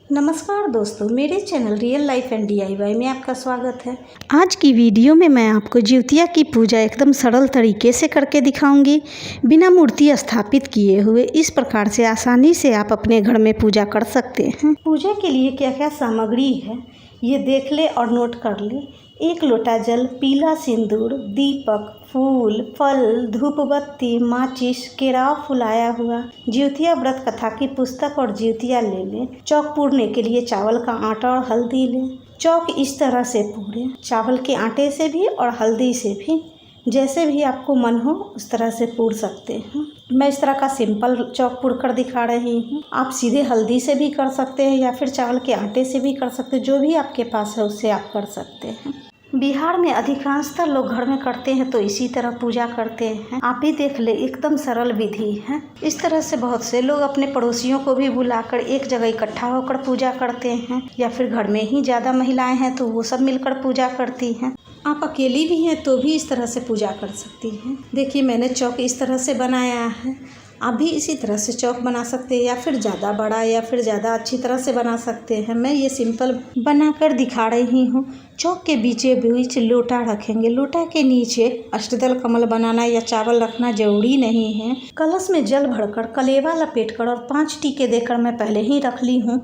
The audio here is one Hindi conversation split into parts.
नमस्कार दोस्तों, मेरे channel real life and DIY में आपका स्वागत है। आज की वीडियो में मैं आपको जिउतिया की पूजा एकदम सरल तरीके से करके दिखाऊंगी। बिना मूर्ति स्थापित किए हुए इस प्रकार से आसानी से आप अपने घर में पूजा कर सकते हैं। पूजा के लिए क्या क्या सामग्री है ये देख ले और नोट कर ले। 1 लोटा जल, पीला सिंदूर, दीपक, फूल, फल, धूपबत्ती, माचिस, केराव फुलाया हुआ, जिउतिया व्रत कथा की पुस्तक और जिउतिया ले ले। चौक पूरने के लिए चावल का आटा और हल्दी ले। चौक इस तरह से पूरे, चावल के आटे से भी और हल्दी से भी, जैसे भी आपको मन हो उस तरह से पूर सकते हैं। मैं इस तरह का सिंपल चौक पूर कर दिखा रही हूँ। आप सीधे हल्दी से भी कर सकते हैं या फिर चावल के आटे से भी कर सकते हैं, जो भी आपके पास है उससे आप कर सकते हैं। बिहार में अधिकांशतः लोग घर में करते हैं तो इसी तरह पूजा करते हैं। आप ही देख ले, एकदम सरल विधि है। इस तरह से बहुत से लोग अपने पड़ोसियों को भी बुलाकर एक जगह इकट्ठा होकर पूजा करते हैं, या फिर घर में ही ज़्यादा महिलाएं हैं तो वो सब मिलकर पूजा करती हैं। आप अकेली भी हैं तो भी इस तरह से पूजा कर सकती हैं। देखिए, मैंने चौक इस तरह से बनाया है। आप भी इसी तरह से चौक बना सकते हैं, या फिर ज़्यादा बड़ा या फिर ज़्यादा अच्छी तरह से बना सकते हैं। मैं ये सिंपल बनाकर दिखा रही हूँ। चौक के बीचों बीच लोटा रखेंगे। लोटा के नीचे अष्टदल कमल बनाना या चावल रखना जरूरी नहीं है। कलश में जल भरकर कलेवा लपेटकर और 5 टीके देकर मैं पहले ही रख ली हूँ।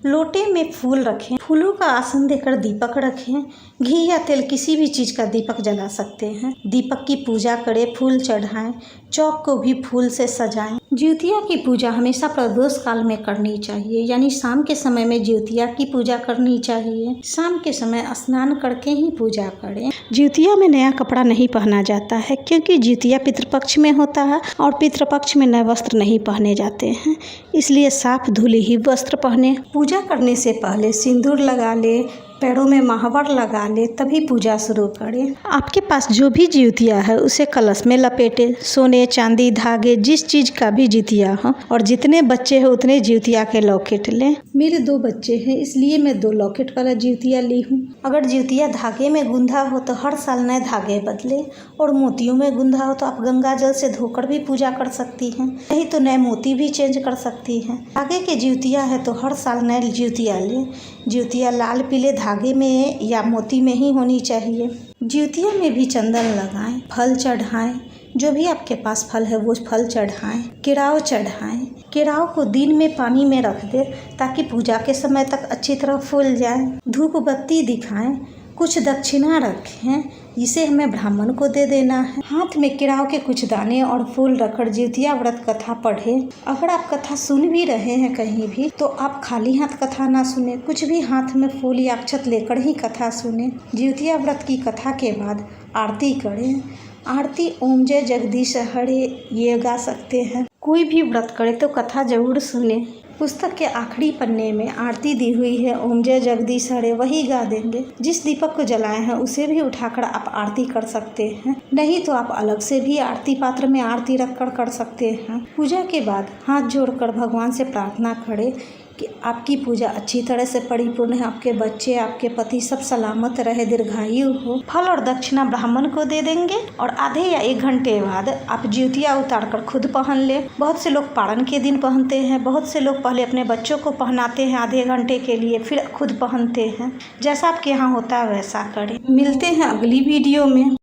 लोटे में फूल रखें, फूलों का आसन देकर दीपक रखें। घी या तेल किसी भी चीज़ का दीपक जला सकते हैं। दीपक की पूजा करें, फूल चढ़ाएं, चौक को भी फूल से सजाएं। जिउतिया की पूजा हमेशा प्रदोष काल में करनी चाहिए, यानी शाम के समय में जिउतिया की पूजा करनी चाहिए। शाम के समय स्नान करके ही पूजा करें। जिउतिया में नया कपड़ा नहीं पहना जाता है, क्योंकि जिउतिया पितृपक्ष में होता है और पितृपक्ष में नए वस्त्र नहीं पहने जाते हैं, इसलिए साफ धुले ही वस्त्र पहने। पूजा करने से पहले सिंदूर लगा ले, पैरों में महावर लगा ले, तभी पूजा शुरू करें। आपके पास जो भी जिउतिया है उसे कलश में लपेटे। सोने, चांदी, धागे, जिस चीज़ का भी जिउतिया हो, और जितने बच्चे हैं उतने जिउतिया के लॉकेट लें। मेरे 2 बच्चे हैं, इसलिए मैं 2 लॉकेट वाला जिउतिया ली हूँ। अगर जिउतिया धागे में गुंधा हो तो हर साल नए धागे बदले, और मोतियों में गुंधा हो तो आप गंगा जल से धोकर भी पूजा कर सकती हैं, नहीं तो नए मोती भी चेंज कर सकती हैं। धागे के जिउतिया है तो हर साल नए जिउतिया लें। जिउतिया लाल पीले धागे में या मोती में ही होनी चाहिए। जिउतिया में भी चंदन लगाएं, फल चढ़ाएं, जो भी आपके पास फल है वो फल चढ़ाएं। केराव चढ़ाएं। केराव को दिन में पानी में रख दे ताकि पूजा के समय तक अच्छी तरह फूल जाए। धूप बत्ती दिखाएं, कुछ दक्षिणा रखें, इसे हमें ब्राह्मण को दे देना है। हाथ में केराव के कुछ दाने और फूल रखकर जिउतिया व्रत कथा पढ़ें। अगर आप कथा सुन भी रहे हैं कहीं भी तो आप खाली हाथ कथा ना सुने, कुछ भी हाथ में फूल या अक्षत लेकर ही कथा सुने। जिउतिया व्रत की कथा के बाद आरती करें। आरती ओम जय जगदीश हरे ये गा सकते हैं। कोई भी व्रत करे तो कथा जरूर सुने। पुस्तक के आखिरी पन्ने में आरती दी हुई है, ओम जय जगदीश हरे, वही गा देंगे। जिस दीपक को जलाए हैं उसे भी उठाकर आप आरती कर सकते हैं, नहीं तो आप अलग से भी आरती पात्र में आरती रखकर कर सकते हैं। पूजा के बाद हाथ जोड़कर भगवान से प्रार्थना करें कि आपकी पूजा अच्छी तरह से परिपूर्ण है, आपके बच्चे, आपके पति सब सलामत रहे, दीर्घायु हो। फल और दक्षिणा ब्राह्मण को दे देंगे और आधे या 1 घंटे बाद आप जिउतिया उतार कर खुद पहन ले। बहुत से लोग पारण के दिन पहनते हैं, बहुत से लोग पहले अपने बच्चों को पहनाते हैं आधे घंटे के लिए, फिर खुद पहनते हैं। जैसा आपके यहाँ होता है वैसा करें। मिलते हैं अगली वीडियो में।